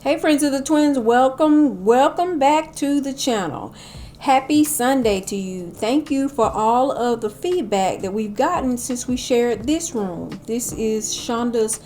Hey friends of the twins, welcome back to the channel. Happy Sunday to you. Thank you for all of the feedback that we've gotten since we shared this room. This is Shonda's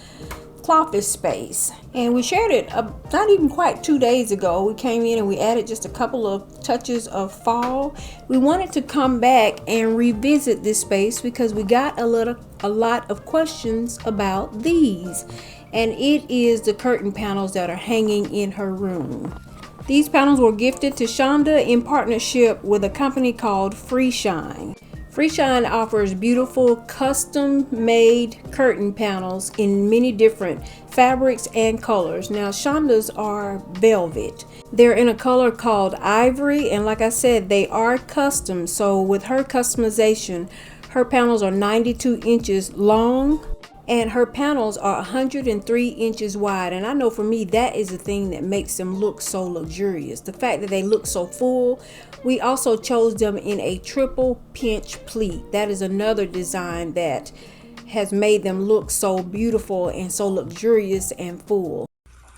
closet space, and we shared it not even quite 2 days ago. We came in and we added just a couple of touches of fall. We wanted to come back and revisit this space because we got a lot of questions about these, and it is the curtain panels that are hanging in her room. These panels were gifted to Shonda in partnership with a company called Free Shine. Free Shine offers beautiful custom-made curtain panels in many different fabrics and colors. Now, Shonda's are velvet. They're in a color called ivory, and like I said, they are custom. So with her customization, her panels are 92 inches long and her panels are 103 inches wide. And I know for me, that is the thing that makes them look so luxurious. The fact that they look so full. We also chose them in a triple pinch pleat. That is another design that has made them look so beautiful and so luxurious and full.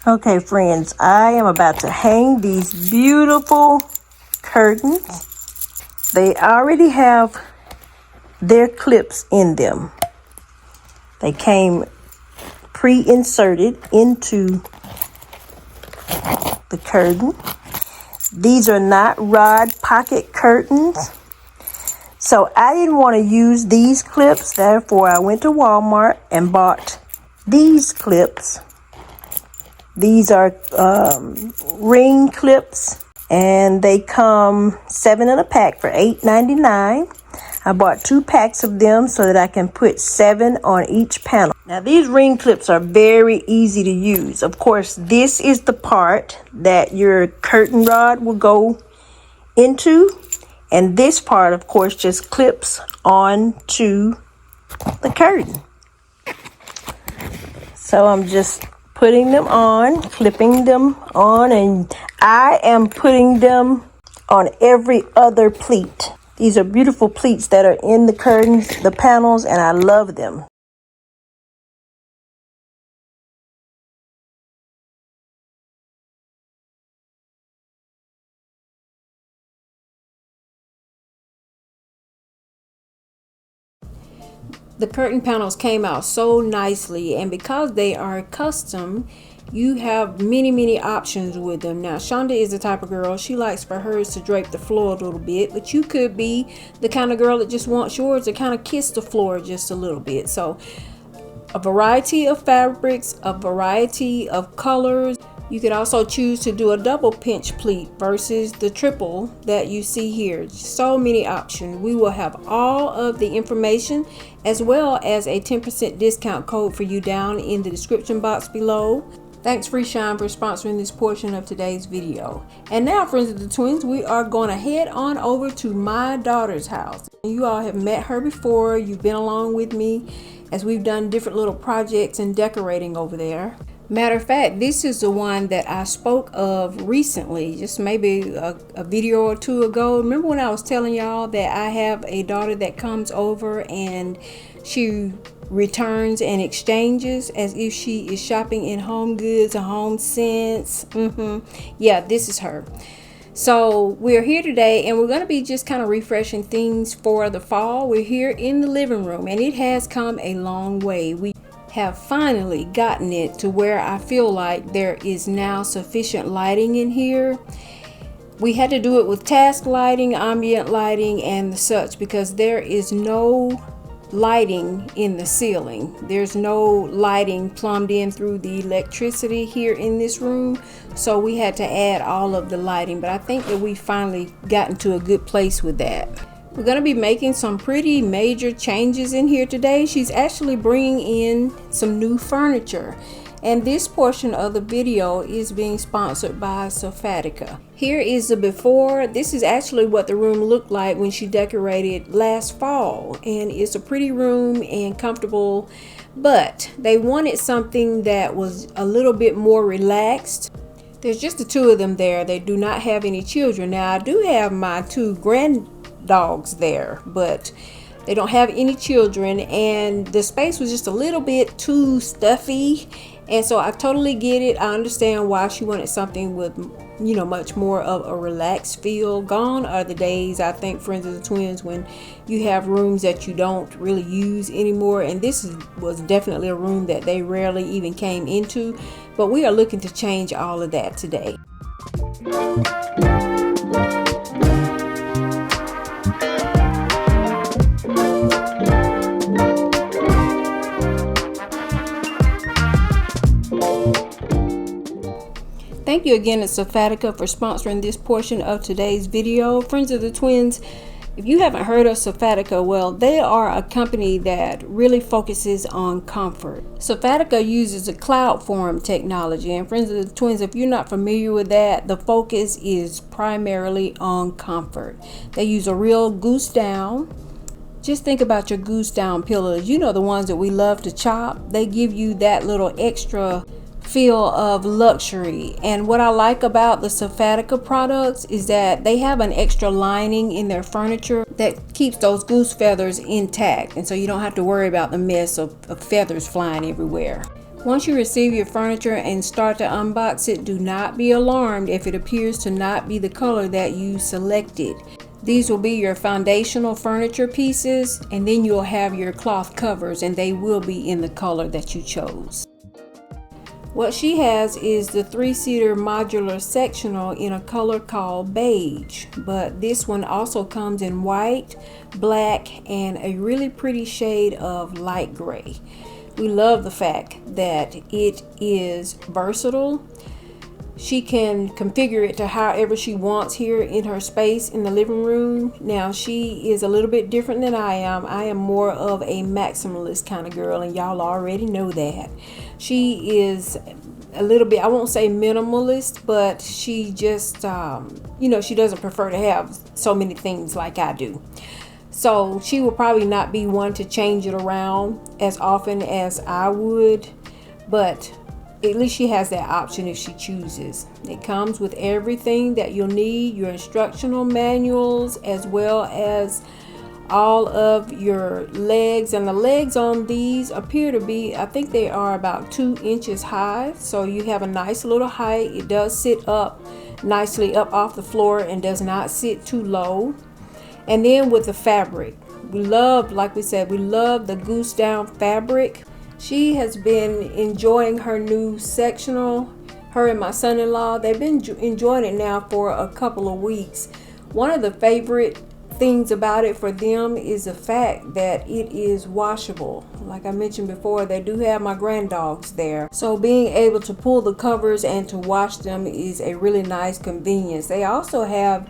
Okay, friends, I am about to hang these beautiful curtains. They already have their clips in them. They came pre-inserted into the curtain. These are not rod pocket curtains. So I didn't want to use these clips. Therefore, I went to Walmart and bought these clips. These are ring clips, and they come 7 in a pack for $8.99. I bought 2 packs of them so that I can put 7 on each panel. Now, these ring clips are very easy to use. Of course, this is the part that your curtain rod will go into. And this part, of course, just clips onto the curtain. So I'm just putting them on, clipping them on, and I am putting them on every other pleat. These are beautiful pleats that are in the curtains, the panels, and I love them. The curtain panels came out so nicely, and because they are custom, you have many options with them. Now, Shonda is the type of girl, she likes for hers to drape the floor a little bit, but you could be the kind of girl that just wants yours to kind of kiss the floor just a little bit. So a variety of fabrics, a variety of colors. You could also choose to do a double pinch pleat versus the triple that you see here. So many options. We will have all of the information as well as a 10% discount code for you down in the description box below. Thanks Free Shine for sponsoring this portion of today's video. And now, friends of the twins, we are going to head on over to my daughter's house. You all have met her before. You've been along with me as we've done different little projects and decorating over there. Matter of fact, this is the one that I spoke of recently, just maybe a video or two ago. Remember when I was telling y'all that I have a daughter that comes over and she returns and exchanges as if she is shopping in Home Goods or Home Sense? Yeah, this is her. So we're here today and we're going to be just kind of refreshing things for the fall. We're here in the living room and it has come a long way. We have finally gotten it to where I feel like there is now sufficient lighting in here. We had to do it with task lighting, ambient lighting, and such because there is no lighting in the ceiling. There's no lighting plumbed in through the electricity here in this room, so we had to add all of the lighting, but I think that we finally gotten to a good place with that. We're going to be making some pretty major changes in here today. She's actually bringing in some new furniture, and this portion of the video is being sponsored by Sophatica. Here is the before. This is actually what the room looked like when she decorated last fall, and it's a pretty room and comfortable, but they wanted something that was a little bit more relaxed. There's just the two of them there. They do not have any children. Now, I do have my 2 granddogs there, but they don't have any children, and the space was just a little bit too stuffy And so I totally get it. I understand why she wanted something with, you know, much more of a relaxed feel. Gone are the days, I think, Friends of the Twins, when you have rooms that you don't really use anymore. And was definitely a room that they rarely even came into. But we are looking to change all of that today. Thank you again to Sophatica for sponsoring this portion of today's video. Friends of the Twins, if you haven't heard of Sophatica, well, they are a company that really focuses on comfort. Sophatica uses a cloud form technology, and Friends of the Twins, if you're not familiar with that, the focus is primarily on comfort. They use a real goose down. Just think about your goose down pillows. You know, the ones that we love to chop. They give you that little extra feel of luxury. And what I like about the Sophatica products is that they have an extra lining in their furniture that keeps those goose feathers intact, and so you don't have to worry about the mess of feathers flying everywhere. Once you receive your furniture and start to unbox it, do not be alarmed if it appears to not be the color that you selected. These will be your foundational furniture pieces, and then you'll have your cloth covers, and they will be in the color that you chose. What she has is the 3-seater modular sectional in a color called beige, but this one also comes in white, black, and a really pretty shade of light gray. We love the fact that it is versatile. She can configure it to however she wants here in her space in the living room. Now, she is a little bit different than I am. I am more of a maximalist kind of girl, and y'all already know that. She is a little bit, I won't say minimalist, but she just, you know, she doesn't prefer to have so many things like I do. So she will probably not be one to change it around as often as I would, but at least she has that option if she chooses. It comes with everything that you'll need, your instructional manuals, as well as all of your legs. And the legs on these appear to be, I think they are about 2 inches high. So you have a nice little height. It does sit up nicely up off the floor and does not sit too low. And then with the fabric, we love, like we said, we love the goose down fabric. She has been enjoying her new sectional. Her and my son-in-law, they've been enjoying it now for a couple of weeks. One of the favorite things about it for them is the fact that it is washable. Like I mentioned before, they do have my granddogs there, so being able to pull the covers and to wash them is a really nice convenience. They also have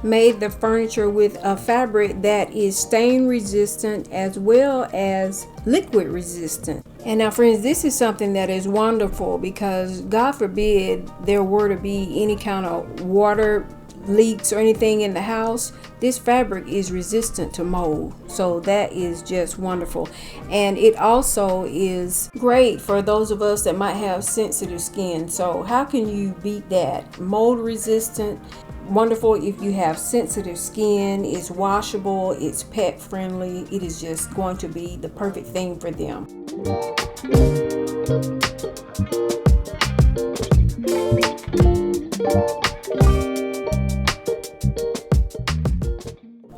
made the furniture with a fabric that is stain resistant as well as liquid resistant. And now, friends, this is something that is wonderful because God forbid there were to be any kind of water leaks or anything in the house, this fabric is resistant to mold. So that is just wonderful. And it also is great for those of us that might have sensitive skin. So how can you beat that? Mold resistant, wonderful if you have sensitive skin. It's washable, it's pet friendly. It is just going to be the perfect thing for them.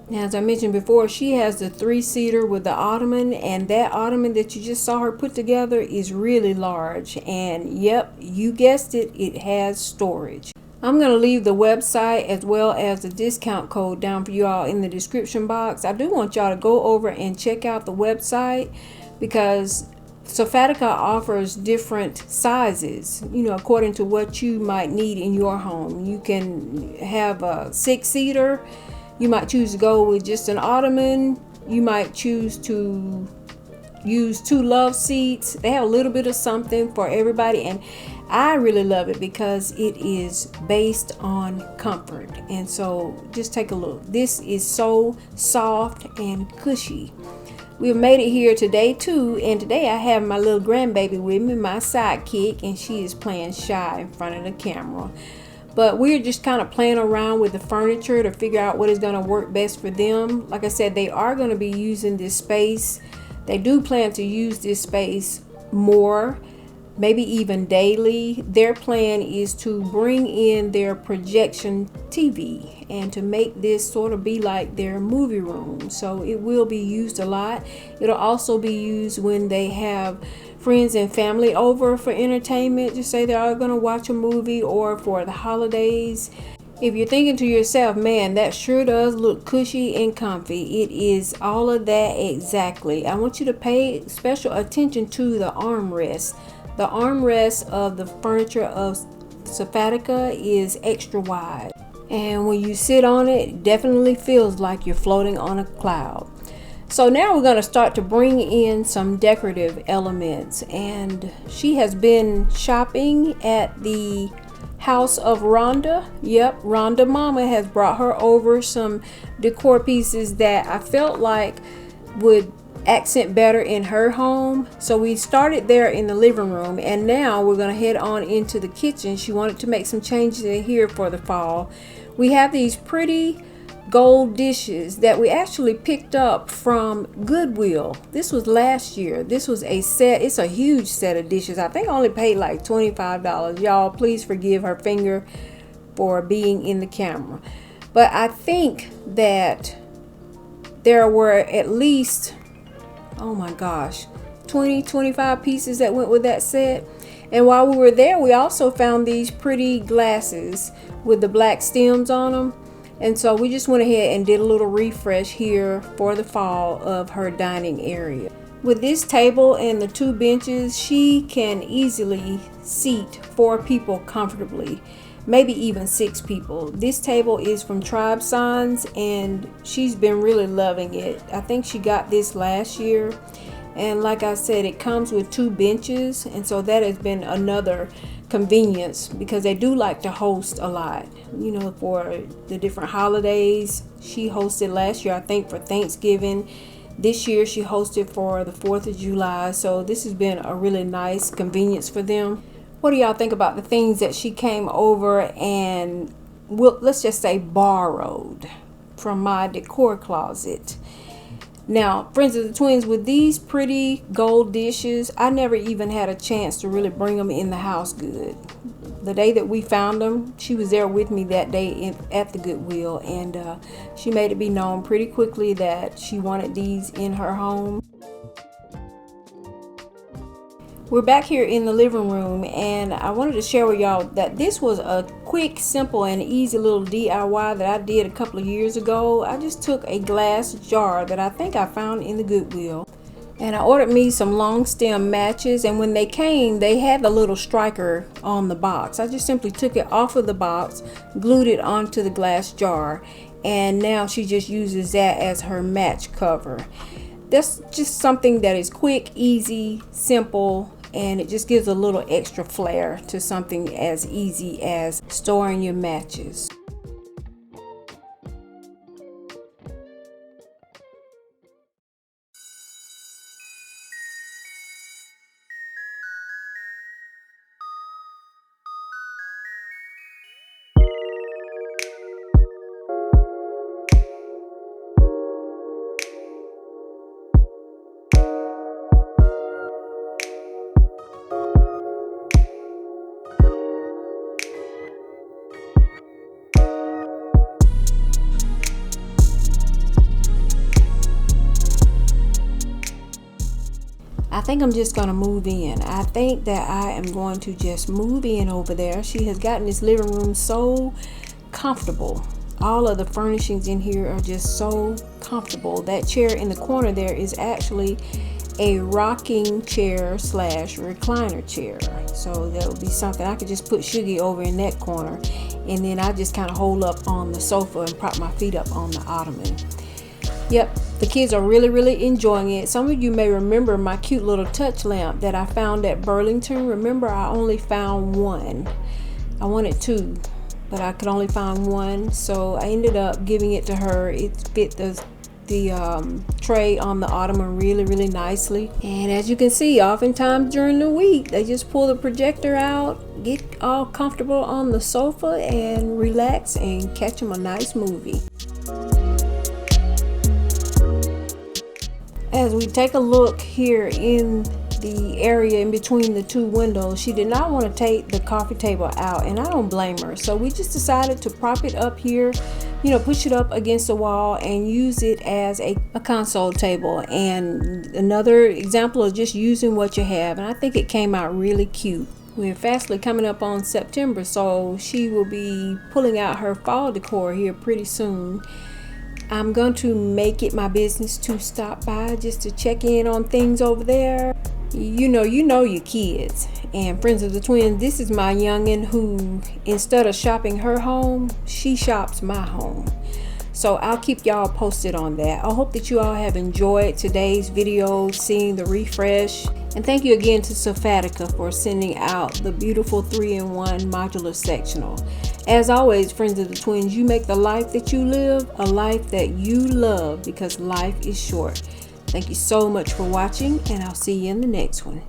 Now, as I mentioned before, she has the 3-seater with the ottoman, and that ottoman that you just saw her put together is really large. And yep, you guessed it, it has storage. I'm going to leave the website as well as the discount code down for you all in the description box. I do want y'all to go over and check out the website because Sophatica offers different sizes, you know, according to what you might need in your home. You can have a 6-seater. You might choose to go with just an ottoman. You might choose to use 2 love seats. They have a little bit of something for everybody, and I really love it because it is based on comfort. And so just take a look. This is so soft and cushy. We've made it here today too, and today I have my little grandbaby with me, my sidekick, and she is playing shy in front of the camera. But we're just kind of playing around with the furniture to figure out what is going to work best for them. Like I said, they are going to be using this space. They do plan to use this space more. maybe even daily. Their plan is to bring in their projection TV and to make this sort of be like their movie room. So it will be used a lot. It'll also be used when they have friends and family over for entertainment. Just say they are going to watch a movie, or for the holidays. If you're thinking to yourself, man, that sure does look cushy and comfy, it is all of that exactly. I want you to pay special attention to the armrest. The armrest of the furniture of Sophatica is extra wide, and when you sit on it, it definitely feels like you're floating on a cloud. So now we're going to start to bring in some decorative elements, and she has been shopping at the house of Rhonda. Yep, Rhonda Mama has brought her over some decor pieces that I felt like would accent better in her home. So we started there in the living room, and now we're going to head on into the kitchen. She wanted to make some changes in here for the fall. We have these pretty gold dishes that we actually picked up from Goodwill. This was last year. This was a set. It's a huge set of dishes. I think I only paid like $25. Y'all, please forgive her finger for being in the camera. But I think that there were at least, oh my gosh, 25 pieces that went with that set. And while we were there, we also found these pretty glasses with the black stems on them. And so we just went ahead and did a little refresh here for the fall of her dining area. With this table and the 2 benches, she can easily seat 4 people comfortably, maybe even 6 people. This table is from Tribe Signs, and she's been really loving it. I think she got this last year. And like I said, it comes with 2 benches, and so that has been another convenience, because they do like to host a lot, you know, for the different holidays. She hosted last year, I think, for Thanksgiving. This year she hosted for the 4th of July. So this has been a really nice convenience for them. What do y'all think about the things that she came over and, well, let's just say borrowed from my decor closet? Now, friends of the twins, with these pretty gold dishes, I never even had a chance to really bring them in the house good. The day that we found them, she was there with me that day at the Goodwill, and she made it be known pretty quickly that she wanted these in her home. We're back here in the living room, and I wanted to share with y'all that this was a quick, simple, and easy little DIY that I did a couple of years ago. I just took a glass jar that I think I found in the Goodwill, and I ordered me some long stem matches, and when they came, they had the little striker on the box. I just simply took it off of the box, glued it onto the glass jar, and now she just uses that as her match cover. That's just something that is quick, easy, simple, and it just gives a little extra flair to something as easy as storing your matches. I think I'm just going to move in. I think that I am going to just move in over there. She has gotten this living room so comfortable. All of the furnishings in here are just so comfortable. That chair in the corner there is actually a rocking chair slash recliner chair. So that would be something. I could just put Shuggy over in that corner, and then I just kind of hold up on the sofa and prop my feet up on the ottoman. Yep, the kids are really enjoying it. Some of you may remember my cute little touch lamp that I found at Burlington. Remember, I only found one. I wanted 2, but I could only find one, so I ended up giving it to her. It fit the tray on the ottoman really nicely. And as you can see, oftentimes during the week, they just pull the projector out, get all comfortable on the sofa, and relax and catch them a nice movie. As we take a look here in the area in between the two windows. She did not want to take the coffee table out, and I don't blame her. So we just decided to prop it up here, you know, push it up against the wall and use it as a console table. And another example of just using what you have, and I think it came out really cute. We're fastly coming up on September, so she will be pulling out her fall decor here pretty soon. I'm going to make it my business to stop by just to check in on things over there. You know your kids. And friends of the twins, this is my youngin' who, instead of shopping her home, she shops my home. So I'll keep y'all posted on that. I hope that you all have enjoyed today's video, seeing the refresh. And thank you again to Sophatica for sending out the beautiful 3-in-1 modular sectional. As always, friends of the twins, you make the life that you live a life that you love, because life is short. Thank you so much for watching, and I'll see you in the next one.